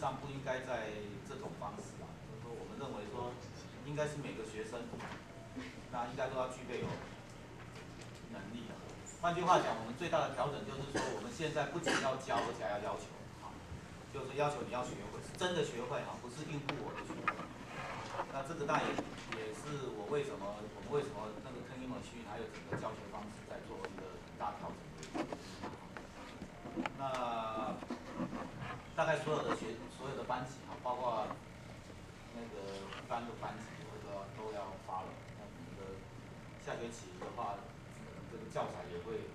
上不应该在这种方式啊，就是说我们认为说，应该是每个学生，那应该都要具备有能力的。换句话讲，我们最大的调整就是说，我们现在不仅要教，而且还要要求，啊，就是要求你要学会，是真的学会啊，不是应付我的学会。那这个当然也是我们为什么那个坑英文区还有整个教学方式在做一个很大调整的一个。那大概所有的班级哈，包括那个一般的班级，都要发了。那我们的下学期的话，这个教材也会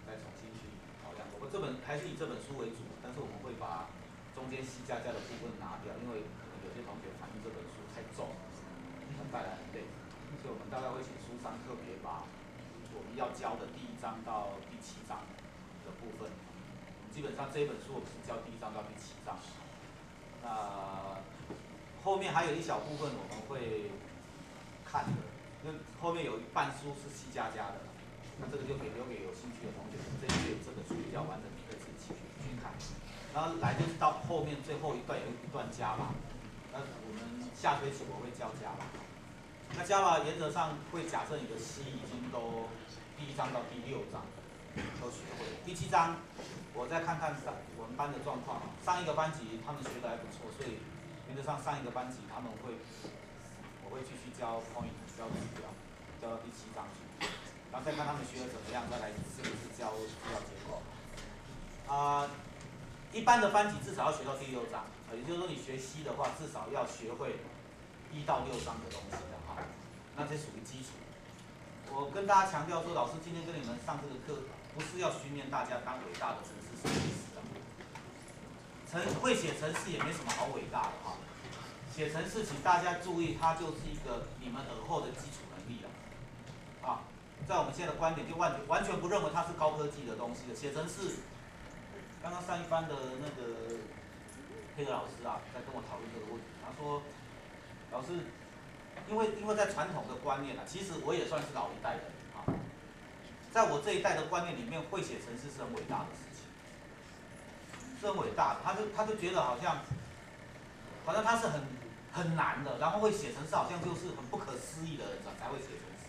再重新去考量。我们还是以这本书为主，但是我们会把中间C++的部分拿掉，因为可能有些同学反映这本书太重，带来很累，所以我们大概会请书商特别把我们要教的第1章到第7章的部分。基本上这一本书我们是教第1章到第7章，那后面还有一小部分我们会看的，因为后面有一半书是C++的，那这个就留给有兴趣的同学，这一月这本书比较完整，你可以自己去看。然后来就是到后面最后一段有一段Java，那我们下学期我会教Java，那Java原则上会假设你的C已经都第1章到第6章。都学会了。第7章，我再看看我们班的状况。上一个班级他们学的还不错，所以原则上上一个班级我会继续教 point 教指标，教到第7章去，然后再看他们学的怎么样，再来是不是教资料结构。一般的班级至少要学到第6章，也就是说你学 C 的话，至少要学会1到6章的东西的哈，那这属于基础。我跟大家强调说，老师今天跟你们上这个课，不是要训练大家当伟大的程式设计师啊。会写程式也没什么好伟大的哈。写程式，请大家注意，它就是一个你们尔后的基础能力了。啊，在我们现在的观点，就完全不认为它是高科技的东西的。写程式，刚刚上一班的那个佩德老师啊，在跟我讨论这个问题，他说，老师。因为在传统的观念啊，其实我也算是老一代的人啊，在我这一代的观念里面，会写程式是很伟大的事情，是很伟大的。他就觉得好像他是很难的，然后会写程式好像就是很不可思议的人才会写程式。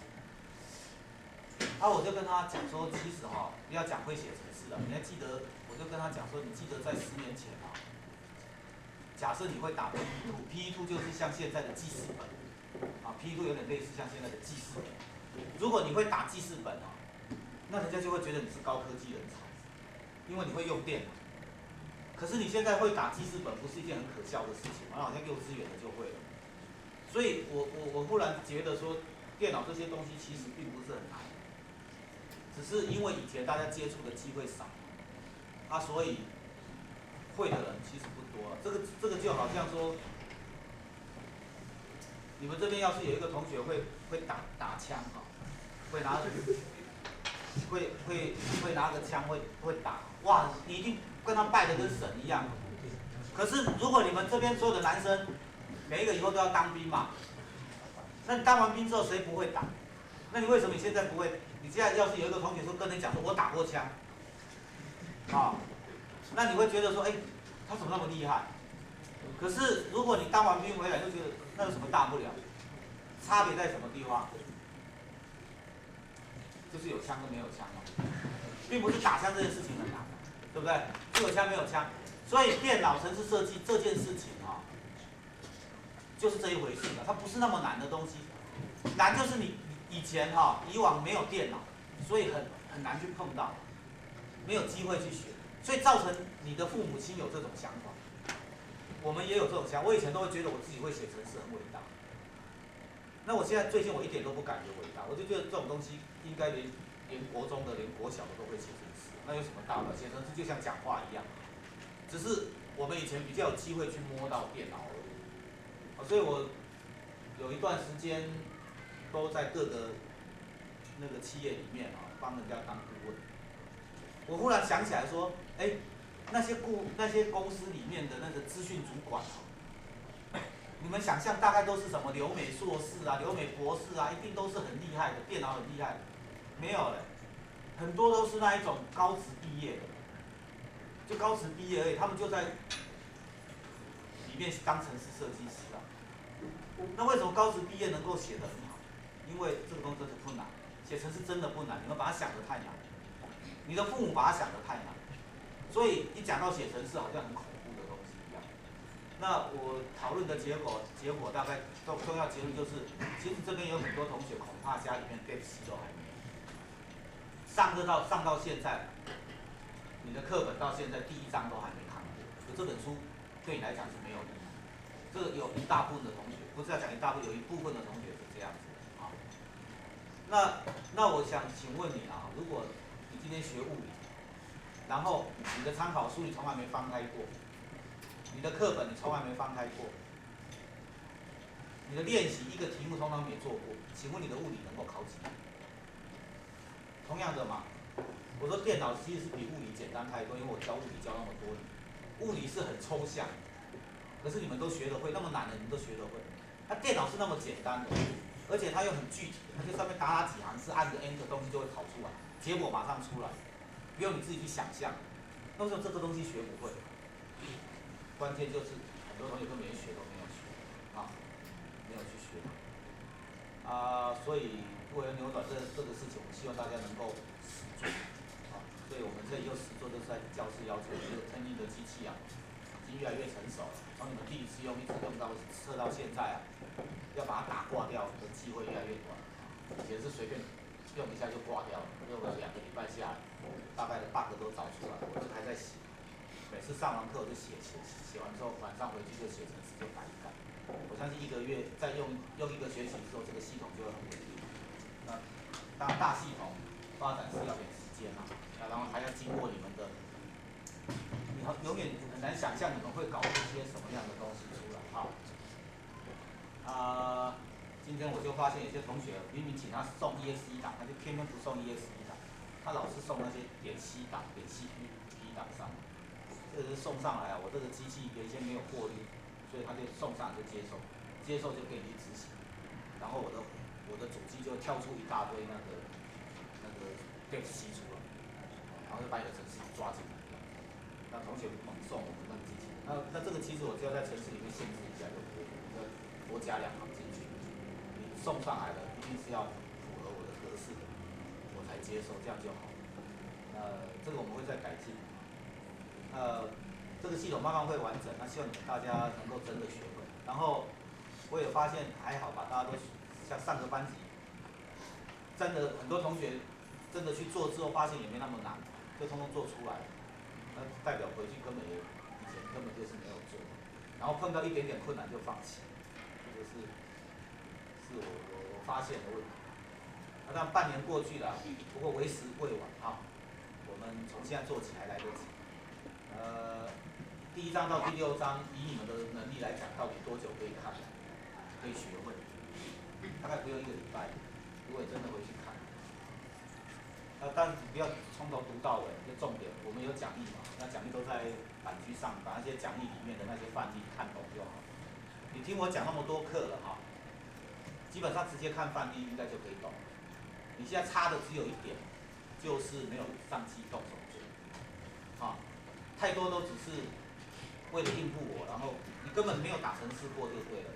我就跟他讲说，其实不要讲会写程式了，你还记得？我就跟他讲说，你记得在10年前假设你会打 PE2 就是像现在的记事本。PE2 有点类似像现在的记事本。如果你会打记事本那人家就会觉得你是高科技人才，因为你会用电脑。可是你现在会打记事本，不是一件很可笑的事情，好像幼稚园的就会了。所以我忽然觉得说，电脑这些东西其实并不是很难，只是因为以前大家接触的机会少，所以会的人其实不多。这个就好像说。你们这边要是有一个同学会打枪会拿个枪会打，哇，你一定跟他拜得跟神一样。可是如果你们这边所有的男生，每一个以后都要当兵嘛，那你当完兵之后谁不会打？那你为什么你现在不会？你现在要是有一个同学说跟你讲说我打过枪，那你会觉得说，他怎么那么厉害？可是如果你当完兵回来，就觉得那有什么大不了？差别在什么地方？就是有枪跟没有枪并不是打枪这件事情很难，对不对？是有枪没有枪，所以电脑程式设计这件事情就是这一回事了，它不是那么难的东西。难就是你以前以往没有电脑，所以很难去碰到，没有机会去学，所以造成你的父母亲有这种想法。我们也有这种想法，我以前都会觉得我自己会写程式很伟大。那我现在最近我一点都不感觉伟大，我就觉得这种东西应该连国中的、连国小的都会写程式，那有什么大不了？写程式就像讲话一样，只是我们以前比较有机会去摸到电脑而已。所以我有一段时间都在各个那个企业里面帮人家当顾问。我忽然想起来说，那些公司里面的那个资讯主管你们想象大概都是什么留美硕士留美博士一定都是很厉害的，电脑很厉害的，没有嘞，很多都是那一种高职毕业的，就高职毕业而已，他们就在面当程式设计师啊。那为什么高职毕业能够写得很好？因为这个东西真的不难，写程式真的不难，你们把它想得太难，你的父母把它想得太难，所以一讲到写程式好像很恐怖的东西一样。那我讨论的结果大概重要结论就是，其实这边有很多同学恐怕家里面 Dev C 都还没有，上到现在，你的课本到现在第一章都还没看过，就这本书对你来讲是没有意义。这个有一大部分的同学，不是要讲一大部分，有一部分的同学是这样子的啊。那我想请问你啊，如果你今天学物理，然后你的参考书你从来没翻开过，你的课本你从来没翻开过，你的练习一个题目通常没做过，请问你的物理能够考几分？同样的嘛，我说电脑其实是比物理简单太多，因为我教物理教那么多年，物理是很抽象。可是你们都学得会，那么难的你们都学得会。那电脑是那么简单的，而且它又很具体，它就上面打几行字，按个 Enter 东西就会跑出来，结果马上出来，不用你自己去想象。那为什么这个东西学不会？关键就是很多同学都没学，都没有学啊，没有去学所以为了扭转这个事情，我希望大家能够实做啊。所以我们这里就实做，就是在教室要求这个吞印的机器啊，已经越来越成熟了。从你们第一次用一直用到测到现在啊，要把它打挂掉的机会越来越短。以前是随便用一下就挂掉了，用了2个礼拜下来，大概的 bug 都找出来，我这还在写。每次上完课我就写完之后，晚上回去就写程式就改一改。我相信1个月再用1个学期之后，这个系统就会很稳定。那当然大系统发展是要点时间啊，然后还要经过你们的。你永远很难想象你们会搞出些什么样的东西出来今天我就发现有些同学明明请他送 EXE 档，他就偏偏不送 EXE 档，他老是送那些点 C 档、点 CP 档上，这个是送上来啊，我这个机器原先没有过滤，所以他就送上就接受就给你执行，然后我的主机就跳出一大堆那个 Dev C 出来，然后就把你的程式抓进来。那同学猛送我们那个机器，那这个其实我只要在程式里面限制一下就可以，多加2行进去。你送上来的一定是要符合我的格式的，我才接受，这样就好。这个我们会再改进。这个系统慢慢会完整，那希望你们大家能够真的学会。然后我也发现还好吧，大家都像上个班级，真的很多同学真的去做之后，发现也没那么难，就通通做出来了。那代表回去以前根本就是没有做，然后碰到一点点困难就放弃，这就是我发现的问题。但半年过去了，不过为时未晚啊，我们从现在做起还来得及。第1章到第6章，以你们的能力来讲，到底多久可以看，可以学会？大概不用1个礼拜，如果你真的回去看。但不要从头读到尾，就重点，我们有讲义嘛，那讲义都在板区上，把那些讲义里面的那些范例看懂就好。你听我讲那么多课了哈，基本上直接看范例应该就可以懂。你现在差的只有一点，就是没有上机动手做，太多都只是为了应付我，然后你根本没有打程式过就对了。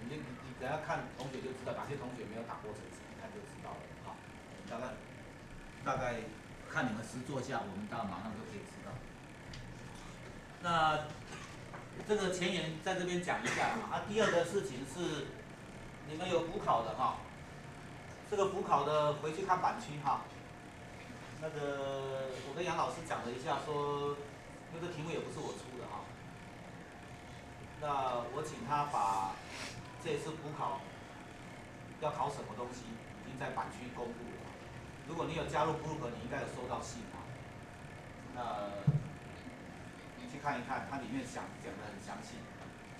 你等下看同学就知道哪些同学没有打过程式，一看就知道了大概看你们实做下，我们大概马上就可以知道。那这个前言在这边讲一下第二个事情是，你们有补考的这个补考的回去看板区那个我跟杨老师讲了一下说，因为这题目也不是我出的那我请他把这次补考要考什么东西，已经在板区公布了。如果你有加入 group， 你应该有收到信那你去看一看，它里面讲得很详细，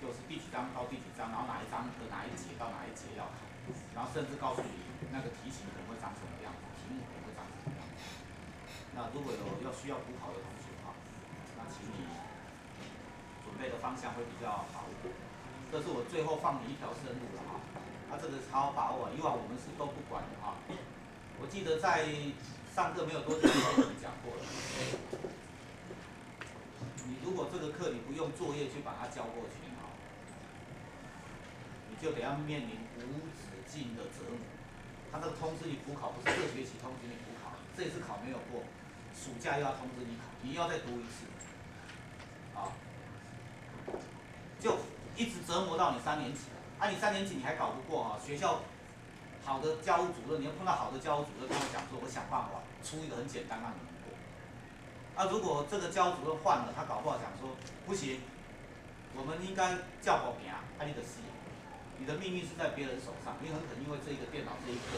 就是第几章到第几章，然后哪一章的哪一节到哪一节要考，然后甚至告诉你那个题型可能会长什么样子，题目可能会长什么样子。那如果有需要补考的同学那请你准备的方向会比较好一点。这是我最后放你一条生路了这个好好把握以往我们是都不管的我记得在上课没有多久以前我们讲过了。你如果这个课你不用作业去把它交过去啊，你就得要面临无止境的折磨。他这个通知你补考，不是这学期通知你补考，这一次考没有过，暑假又要通知你考，你又要再读一次，啊，就一直折磨到你3年级了。啊，你3年级你还搞不过啊，学校好的教务主任，你要碰到好的教务主任跟我讲说，我想办法出一个很简单让你们过。啊，如果这个教务主任换了，他搞不好讲说不行，我们应该叫保平啊，你的事业，你的命运是在别人手上，你很可能因为这一个电脑这一科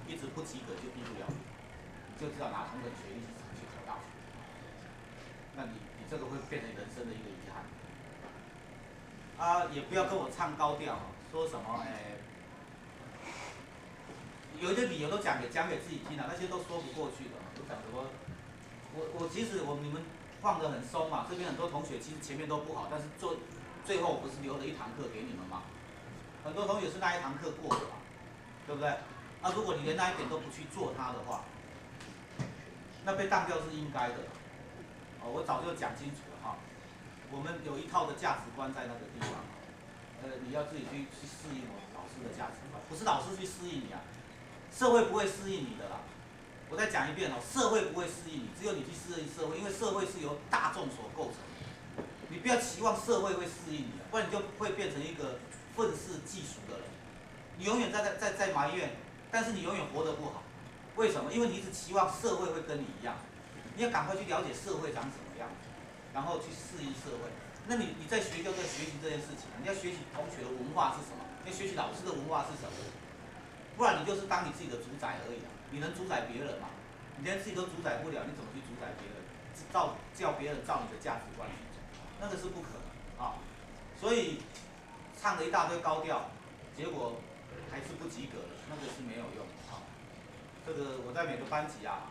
一直不及格就毕不了，你就知道拿同等学历去考大学，那你这个会变成人生的一个遗憾。啊，也不要跟我唱高调，说什么有一些理由都讲给自己听了，那些都说不过去的。就讲什么，我其实你们放得很松嘛，这边很多同学其实前面都不好，但是最后不是留了1堂课给你们嘛？很多同学是那1堂课过的嘛，对不对？啊，如果你连那一点都不去做它的话，那被当掉是应该的。我早就讲清楚了哈，我们有一套的价值观在那个地方，你要自己去适应我老师的价值观，不是老师去适应你啊，社会不会适应你的啦。我再讲一遍哦，社会不会适应你，只有你去适应社会，因为社会是由大众所构成的。你不要期望社会会适应你，不然你就会变成一个愤世嫉俗的人。你永远在埋怨，但是你永远活得不好。为什么？因为你一直期望社会会跟你一样，你要赶快去了解社会长什么样，然后去适应社会。那你在学校在学习这件事情，你要学习同学的文化是什么，要学习老师的文化是什么，不然你就是当你自己的主宰而已啊！你能主宰别人吗？你连自己都主宰不了，你怎么去主宰别人？叫别人照你的价值观去走，那个是不可能啊！所以唱了一大堆高调，结果还是不及格的，那个是没有用啊。这个我在每个班级啊，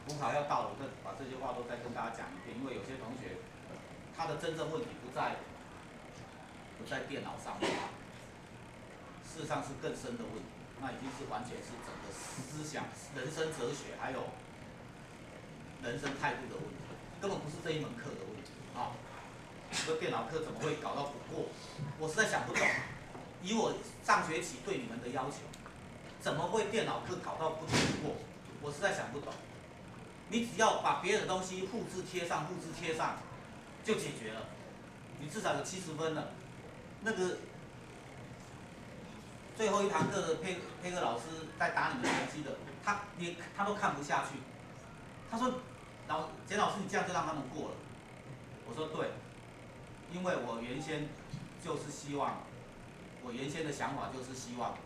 补考要到了，我再把这些话都再跟大家讲一遍，因为有些同学他的真正问题不在电脑上面，事实上是更深的问题，那已经是完全是整个思想、人生哲学还有人生态度的问题，根本不是这一门课的问题啊。这个电脑课怎么会搞到不过？我实在想不懂。以我上学期对你们的要求，怎么会电脑课搞到不过？我实在想不懂。你只要把别人的东西复制贴上，就解决了。你至少有70分了。那个最后1堂课的配课老师在打你们成绩的，他都看不下去。他说：“简老师，你这样就让他们过了。”我说：“对，因为我原先就是希望，我原先的想法就是希望，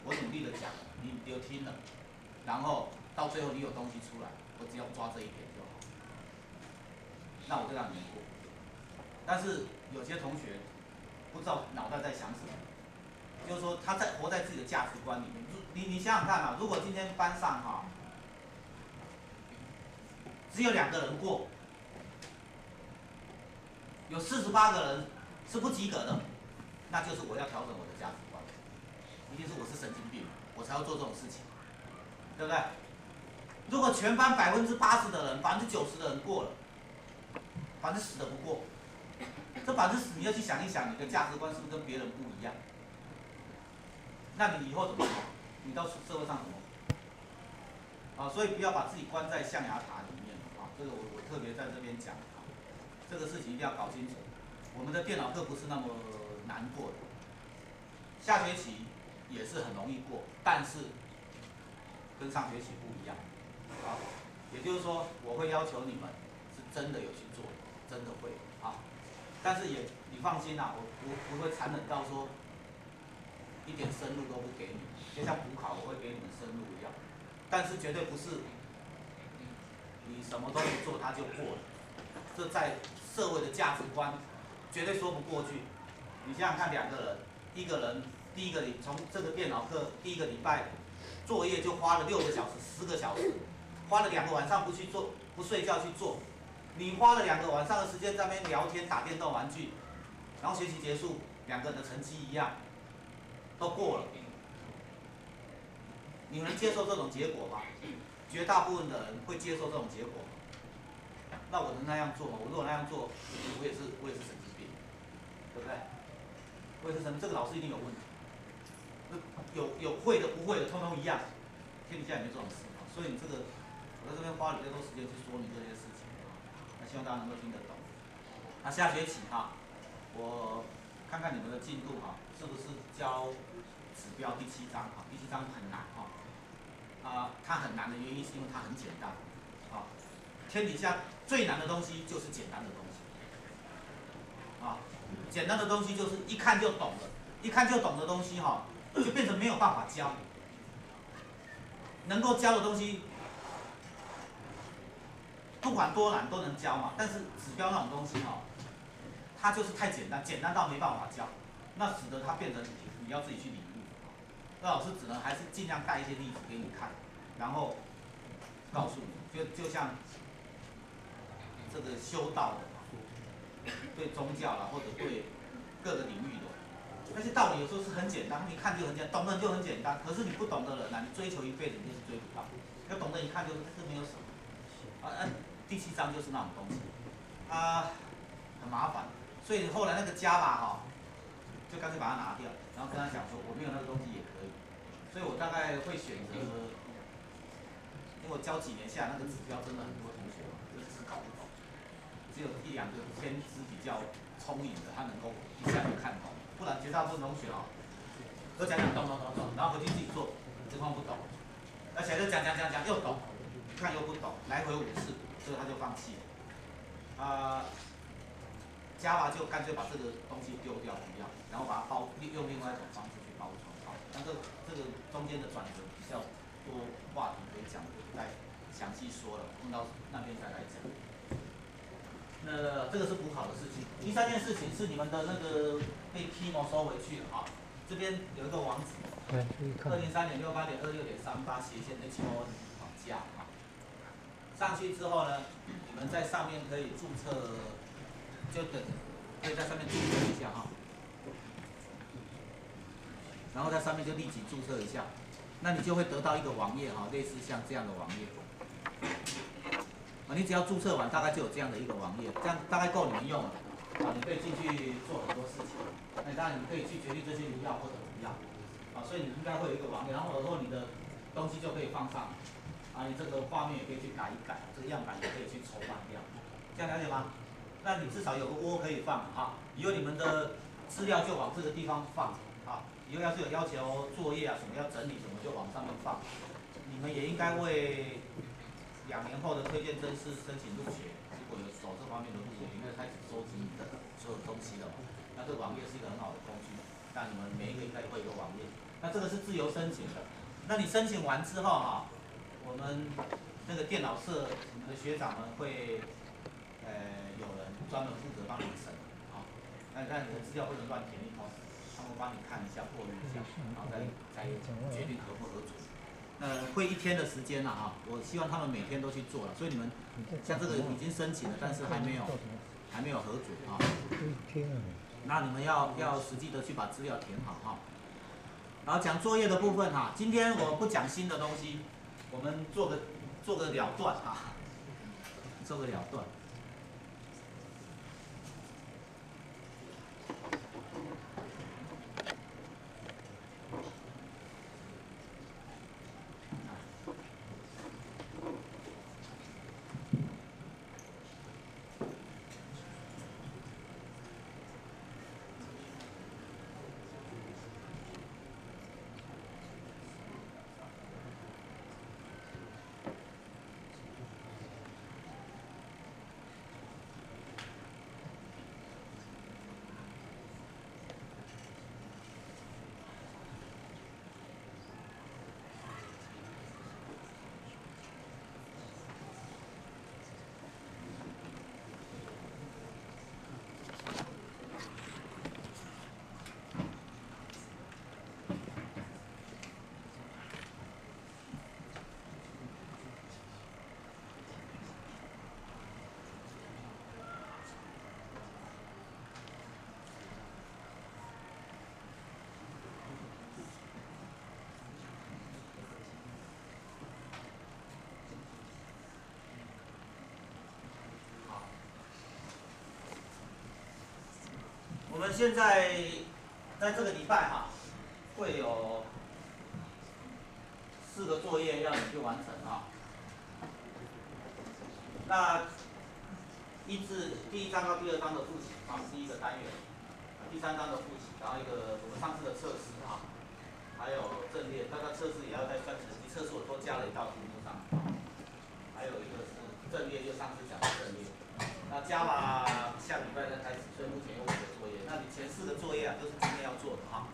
我努力的讲，你就听了，然后到最后你有东西出来，我只要抓这一点就好，那我就让你们过。但是有些同学不知道脑袋在想什么，就是说他活在自己的价值观里面。你想想看啊，如果今天班上哈，只有2个人过，有48个人是不及格的，那就是我要调整我的价值观，一定是我是神经病，我才要做这种事情，对不对？如果全班80%的人，90%的人过了，10%的不过，这10%你要去想一想，你的价值观是不是跟别人不一样？那你以后怎么活？你到社会上怎么活？所以不要把自己关在象牙塔里面啊！这个我特别在这边讲啊，这个事情一定要搞清楚。我们的电脑课不是那么难过的，下学期也是很容易过，但是跟上学期不一样啊。也就是说，我会要求你们是真的有去做，真的会啊。但是你放心啦，我不会残忍到说一点生路都不给你，就像补考我会给你们生路一样，但是绝对不是你什么都不做他就过了，这在社会的价值观绝对说不过去。你想想看，2个人，1个人第一个从这个电脑课第1个礼拜作业就花了6个小时、10个小时，花了2个晚上不去做，不睡觉去做。你花了2个晚上的时间在那边聊天、打电动玩具，然后学习结束，2个人的成绩一样，都过了。你能接受这种结果吗？绝大部分的人会接受这种结果。那我能那样做吗？我如果那样做，我也是神经病，对不对？我也是神，这个老师一定有问题。有会的不会的，通通一样，天底下也没这种事啊。所以你这个，我在这边花了比较多时间去说明这些事情啊，那希望大家能够听得懂。那下学期哈，我看看你们的进度哈，是不是教指标第7章哈？第7章很难哈，它很难的原因是因为它很简单啊。天底下最难的东西就是简单的东西啊，简单的东西就是一看就懂了，一看就懂的东西哈。就变成没有办法教，能够教的东西，不管多难都能教嘛。但是指标那种东西哈，它就是太简单，简单到没办法教，那使得它变成你要自己去领悟。那老师只能还是尽量带一些例子给你看，然后告诉你，就像这个修道的，对宗教啦，或者对各个领域的。那些道理有时候是很简单，你看就很简单，懂的就很简单。可是你不懂的人呢，你追求一辈子你就是追不到。要懂得一看就是这没有什么。第7章就是那种东西，很麻烦。所以后来那个Java哈，就干脆把它拿掉，然后跟他讲说我没有那个东西也可以。所以我大概会选择，因为我教几年下来，那个指标真的很多同学就是搞不懂，只有1、2个天资比较聪明的，他能够一下就看懂。不然绝大部分同学啊，都讲懂，然后回去自己做，情况不懂，而且就讲又懂，一看又不懂，来回5次，所以他就放弃了。Java 就干脆把这个东西丢掉不要，然后把它用另外一种方式去包装。好，但这个中间的转折比较多话题可以讲，就不太详细说了，碰到那边再来讲。那这个是补考的事情。第3件事情是你们的那个被 Kimo 收回去了啊，这边有一个网址，203.68.26.38/HMO 加啊。上去之后呢，你们在上面可以注册，就可以在上面注册一下哈，然后在上面就立即注册一下，那你就会得到一个网页哈，类似像这样的网页。你只要注册完，大概就有这样的一个网页，这样大概够你们用了。你可以进去做很多事情。那当然你可以去决定这些你要或者不要。所以你应该会有一个网页，然后以后你的东西就可以放上。你这个画面也可以去改一改，这个样板也可以去筹办掉。这样了解吗？那你至少有个窝可以放啊。以后你们的资料就往这个地方放啊。以后要是有要求作业什么要整理什么，就往上面放。你们也应该为2年后的推荐甄试申请入学，如果有走这方面的路，也应该开始收集你的所有东西了。那这个网页是一个很好的工具，那你们每一个应该会有个网页。那这个是自由申请的。那你申请完之后哈，我们那个电脑社你们的学长们会，有人专门负责帮你审啊。那你看你的资料不能乱填一通，他们帮你看一下、过滤一下，然后再决定合不合准。会1天的时间了哈，我希望他们每天都去做了，所以你们像这个已经申请了，但是还没有核准啊。那你们要实际的去把资料填好哈。然后讲作业的部分哈，今天我不讲新的东西，我们做个了断啊，做个了断。我们现在在这个礼拜哈，会有4个作业要你去完成哈。那第1章到第2章的复习啊，是一个单元，第3章的复习，然后一个我们上次的测试啊，还有阵列，大概测试也要再算成绩，测试我多加了一道题目上，还有一个是阵列，就上次讲的阵列。那Java下礼拜再开始，所以目前有5个作业。那你前4个作业啊，都是今天要做的哈。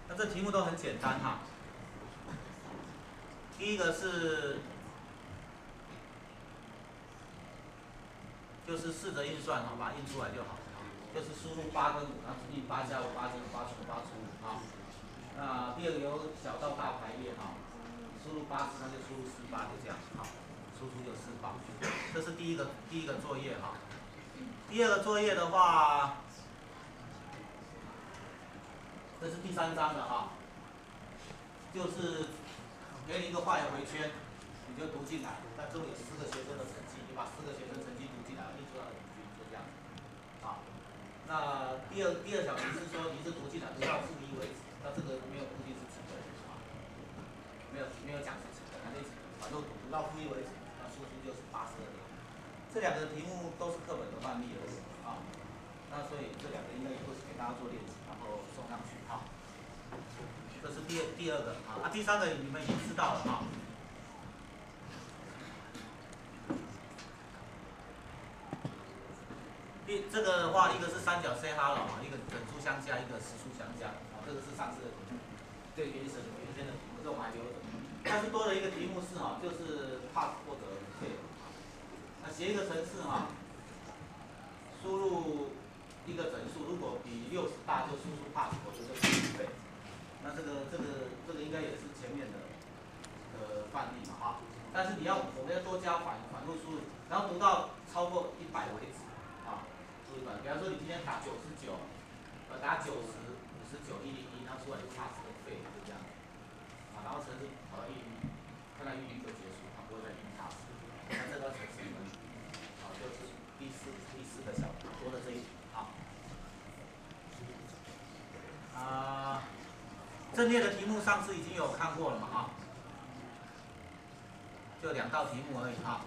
那这题目都很简单哈。第一个是，就是试着运算哈，把它印出来就好。就是输入8跟5，那除以8加5，8减5，8除8除5啊。那第二个由小到大排列哈，输入80，那就输入48，就这样好，输出就48。这是第一个作业哈。第2个作业的话，这是第3章的哈，就是给你一个画一个回圈，你就读进来。那这里有4个学生的成绩，你把4个学生成绩读进来，印出来的平均就这样。好，那第二小题是说你是读进来，读到负1为止。那这个没有固定是几个啊？没有讲是几个，反正读到负1为止，那输出就是82点。这2个题目都是课本的范例而已啊。那所以这2个应该也会给大家做练习，然后送上去哈。这是第2个啊，第3个你们已经知道了哈。这个的话，一个是三角 say hello 啊，一个整数相加，一个实数相加啊，这个是上次的题目，对原先的题目，这我们还留着。但是多了一个题目是哈，就是 pass 或者 fail。那写一个程式哈，输入一个整数，如果比60大就输出 pass， 否则就输入 fail。那这个应该也是前面的范例嘛哈。但是我们要多加反复输入，然后读到超过100为止啊。比方说你今天打99，打90、59、101，然后出来就 pass 的 fail 就这样。啊，然后程式跑到101，看到101就结束，它不会再印 pass。那这个程式呢，就是第四个小多的这一题啊。阵列的题目上次已经有看过了嘛啊，就2道题目而已哈。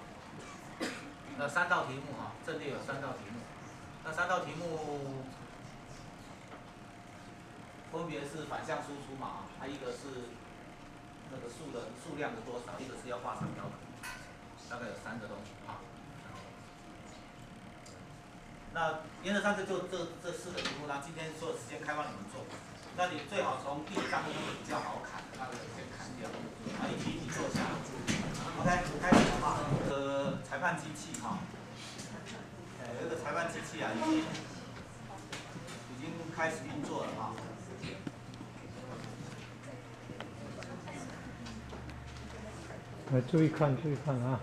3道题目哈，阵列有3道题目。那3道题目分别是反向输出嘛啊，它一个是那个数量的多少，一个是要画上标的，大概有3个东西啊。那原则上就这4个题目，那今天所有时间开放你们做。那你最好从第1章比较好砍，那个先砍掉，一题一题做下来。OK， 开始了哈。裁判机器哈，有一个裁判机器啊，已经开始运作了哈。注意看啊！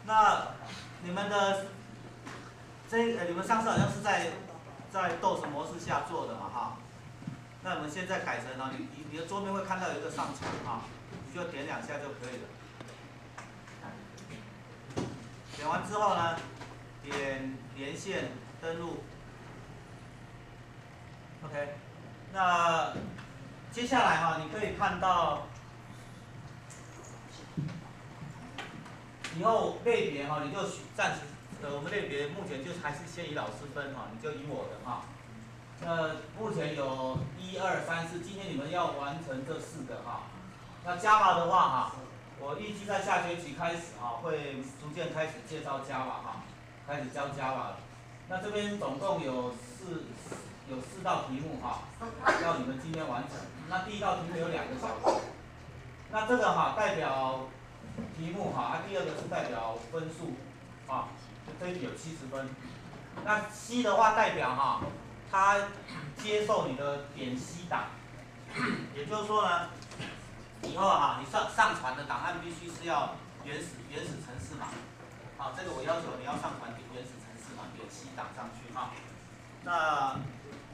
那你们的你们上次好像是在 DOS 模式下做的嘛哈？那我们现在改成你的桌面会看到有一个上传哈，你就点2下就可以了。点完之后呢，点连线登录。OK， 那接下来哈，你可以看到。以后类别哈，你就暂时我们类别目前就还是先以老师分哈，你就以我的哈。目前有1、2、3、4，今天你们要完成这4个哈。那 Java 的话哈，我预计在下学期开始哈，会逐渐开始介绍 Java 哈，开始教 Java 了。那这边总共有4道题目哈，要你们今天完成。那第1道题目有2个小时，那这个哈代表题目哈，第2个是代表分数啊，这一题有70分。那 C 的话代表哈，它接受你的点 C 档，也就是说呢，以后哈你上传的档案必须是要原始程式码，好，这个我要求你要上传原始程式码点 C 档上去哈。那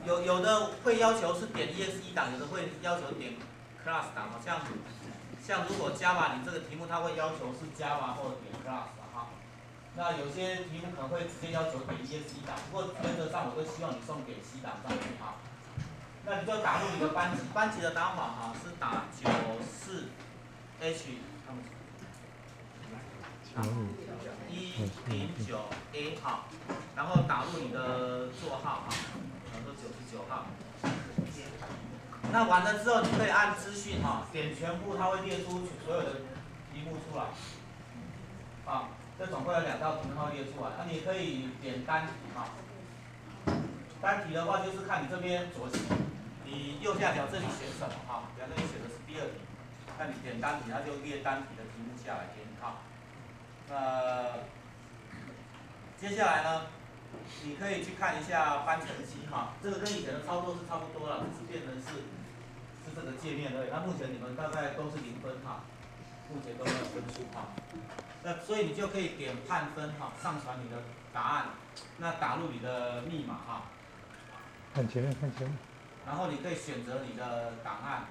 有的会要求是点 EXE 档，有的会要求点 class 档，好像像如果 Java 你这个题目它会要求是 Java 或者点 class 哈，那有些题目可能会直接要求点 EXE 档，不过原则上我都希望你送点 C 档上去哈。那你就打入你的班级，班级的打法哈是打94H 109A 号，然后打入你的座号哈，然后99号。那完了之后，你可以按资讯哈，点全部，它会列出所有的题目出来。啊，这总共有2道题目它会列出来。那你可以点单题哈，单题的话就是看你这边左期，你右下角这里选什么哈，比方说你选的是第2题，那你点单题，它就列单题的题目下来给你哈。接下来呢，你可以去看一下班成绩哈，这个跟以前的操作是差不多了，只是变成是这个界面而已。那目前你们大概都是0分哈，目前都没有分数哈。那所以你就可以点判分哈，上传你的答案，那打入你的密码哈。看前面，看前面。然后你可以选择你的档案。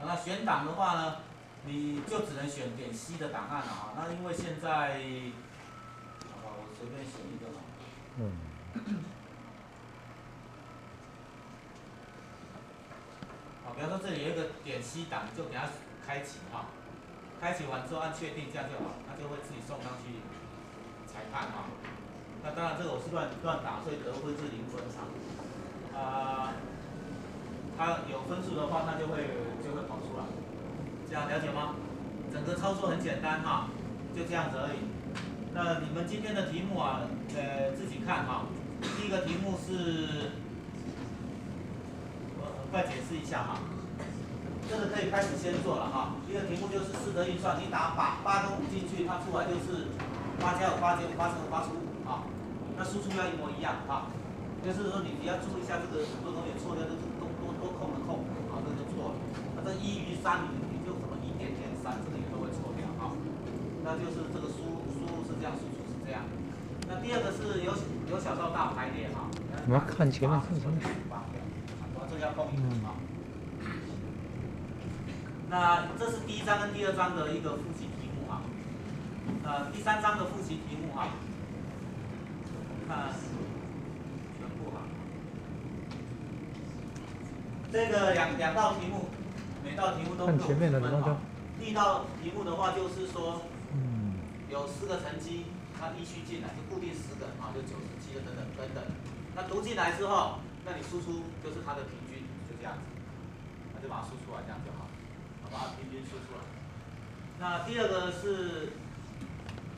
那选档的话呢，你就只能选点 C 的档案了啊。那因为现在，好吧，我随便选一个嘛。好，比方说这里有一个点 C 档，就给它开启哈。开启完之后按确定，这样就好，它就会自己送上去裁判哈。那当然这个我是乱打，所以得分是0分哈。它有分数的话，它就会跑出来，这样了解吗？整个操作很简单哈，就这样子而已。那你们今天的题目啊，自己看哈。第一个题目是，我很快解释一下哈。这个可以开始先做了哈。第一个题目就是试着运算，你打8跟5进去，它出来就是8加5 8减5 8乘5 8除5啊。那输出要一模一样哈。就是说你要注意一下这个很多同学错掉，就是多空的空啊，这就错了。那这1余3你就什么1点点3，这个也都会错掉哈。那就是这个输入是这样，输出是这样。那第二个是由小到大排列哈。我们看前面，看前面。这个要空一点啊。那这是第1章跟第2章的一个复习题目哈。第3章的复习题目哈，看全部哈。这个两道题目，每道题目都各5分哈。第1道题目的话就是说，有10个乘积，它依序进来，就固定10个啊，就97的等等等等。那读进来之后，那你输出就是它的平均，就这样子，那就把它输出来，这样就好。把它平均输出来。那第二个是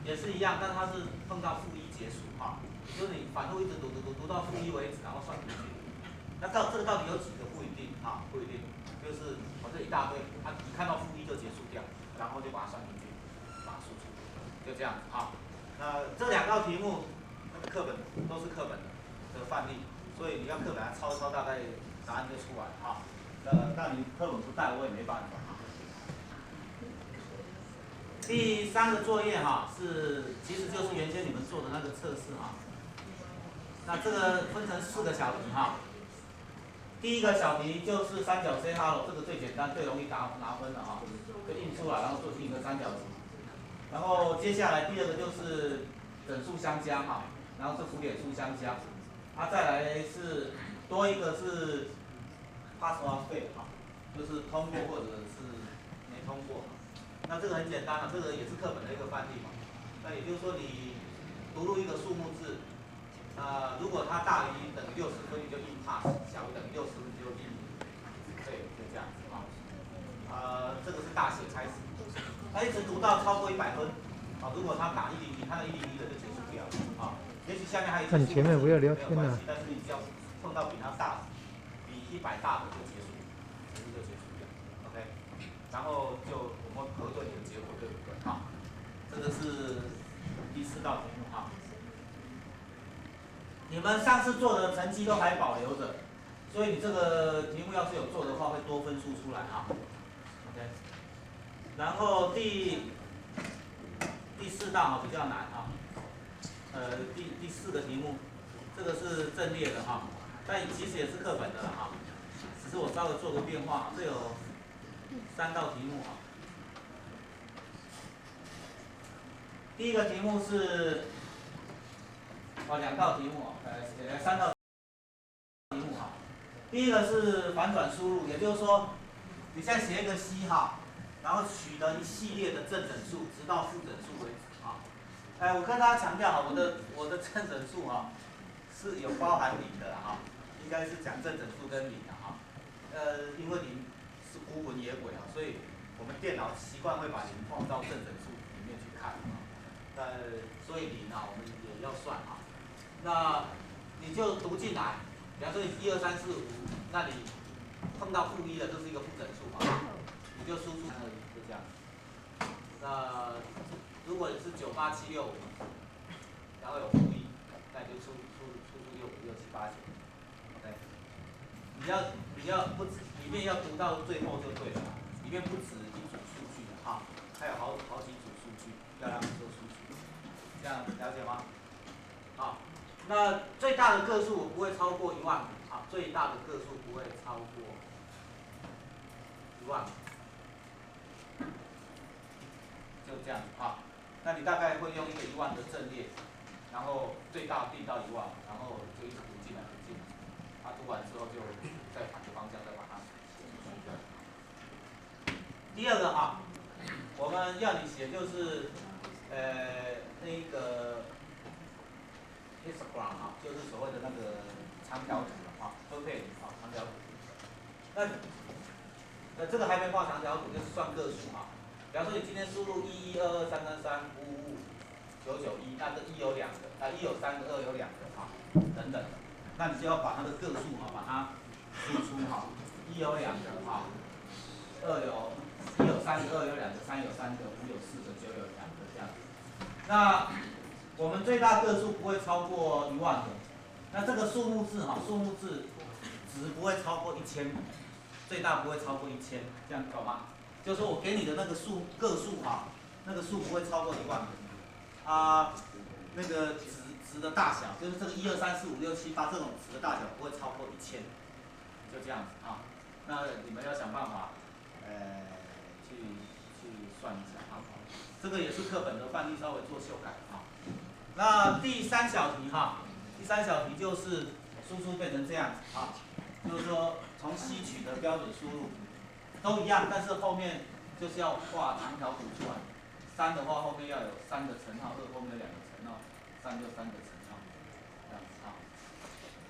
也是一样，但它是碰到-1结束哈，就是你反复一直读到-1为止，然后算平均。那这个到底有几个不一定啊，不一定，就是我这一大堆，它一看到-1就结束掉，然后就把它算平均，把它输出，就这样子哈。这2道题目那个课本都是课本的范例，所以你要课本来抄，大概答案就出来哈。那你课本不带我也没办法。第3个作业哈其实就是原先你们做的那个测试哈。那这个分成4个小题哈。第1个小题就是三角 say hello， 这个最简单，最容易拿分的哈，就印出来，然后做出一个三角形。然后接下来第2个就是整数相加哈，然后是浮点数相加。再来是多一个是 pass or fail 哈，就是通过或者是没通过。那这个很简单了，这个也是课本的一个范例嘛。那也就是说你读入一个数目字，如果它大于等于60分，你就印 pass， 小于等于60分就印 fail， 就这样子啊。这个是大写开始，它一直读到超过100分，如果它打100，看到101的就结束掉了啊。也许下面还有一些数字没有关系，但是你只要碰到比它大，比100大的就结束，程序就结束掉 ，OK。然后就我们核对你的结果对不对啊？这个是第4道题目哈。你们上次做的成绩都还保留着，所以你这个题目要是有做的话，会多分数出来哈。OK。然后第4道哈比较难哈。第4个题目，这个是阵列的哈，但其实也是课本的了哈，只是我稍微做个变化，这有3道题目啊。第一个题目是2道题目3道题目哈。第一个是反转输入，也就是说，你现在写一个 C 哈，然后取得一系列的正整数，直到负整数为止啊。我跟大家强调哈，我的正整数哈是有包含零的哈，应该是讲正整数跟零的哈。因为零是孤魂野鬼啊，所以我们电脑习惯会把零放到正整数里面去看啊。所以零啊，我们也要算啊。那你就读进来，比方说你1、2、3、4、5，那你碰到负1了，这是一个负整数嘛，你就输出3、2、1，就这样。那如果你是9、8、7、6、5，然后有负1，那你就出6、5、6、7、8、9。OK， 你要不止里面要读到最后就对了，里面不止一组数据的哈，还有好几组数据要让你做数据，这样了解吗？好，那最大的个数不会超过1万啊，最大的个数不会超过1万，就这样子啊。那你大概会用一个1万的阵列，然后最大定到1万，然后就一直读进来，读进来。读完之后就再反个方向再把它写出去。第二个哈，我们要你写就是那个 histogram 哈，就是所谓的那个长条图了哈，分配啊长条图。那这个还没画长条图，就是算个数哈。比方说你今天输入11233555991，那这1有2个，1有3个，2有2个啊，等等。那你就要把那个个数哈，把它输出哈，1有2个哈，1有3个，2有2个，3有3个，5有4个，9有2个这样子。那我们最大个数不会超过1万个。那这个数目字哈，数目字值不会超过1000，最大不会超过1000，这样懂吗？就是说我给你的那个个数哈，那个数不会超过1万个啊，那个值的大小，就是这个1、2、3、4、5、6、7、8这种值的大小不会超过1000，就这样子啊。那你们要想办法，去算一下啊。这个也是课本的范例，稍微做修改啊。那第3小题哈，第3小题就是输出变成这样子啊，就是说从 C 取得标准输入都一样，但是后面就是要画长条图出来。3的话后面要有3个乘号，2后面有2个乘号，3就3个乘号，这样子啊。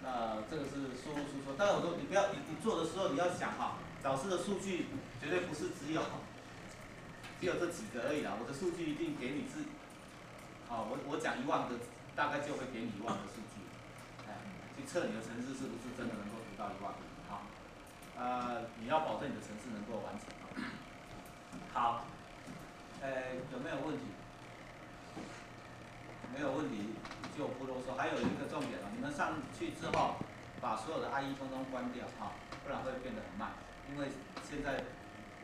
那这个是输入输出，但是我说你不要你做的时候你要想哈，老师的数据绝对不是只有这几个而已啦，我的数据一定给你是，我讲1万个，大概就会给你1万个数据，去测你的程式是不是真的能够读到1万个啊？你要保证你的程式能够完成。好，有没有问题？没有问题就不啰嗦。还有一个重点你们上去之后，把所有的 IE 通通关掉不然会变得很慢。因为现在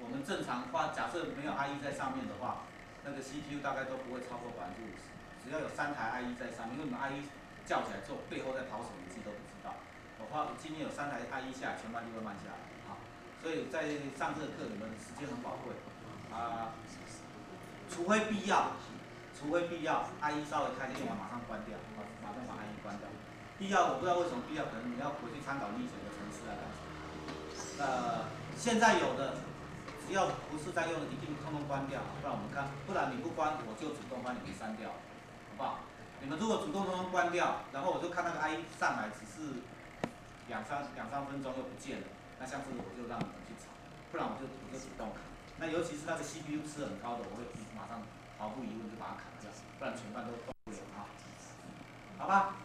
我们正常假设没有 IE 在上面的话，那个 CPU 大概都不会超过50%。只要有3台 IE 在上面，因为你们 IE 叫起来之后，背后在跑什么你自己都不知道。今天有3台 IE 下来，全班就会慢下来所以在上这个课你们时间很宝贵除非必要，IE 稍微开电脑马上关掉，马上把 IE 关掉。必要我不知道为什么必要，可能你要回去参考你以前的程式来干什么。现在有的，只要不是在用的，一定通通关掉，不然我们看，不然你不关，我就主动帮你们删掉，好不好？你们如果主动通通关掉，然后我就看那个 IE 上来只是2、3分钟又不见了，那像这个我就让你们去查，不然我就主动砍。那尤其是那个 CPU 吃很高的，我会马上毫不疑问就把它砍掉，不然全班都动不了好吧？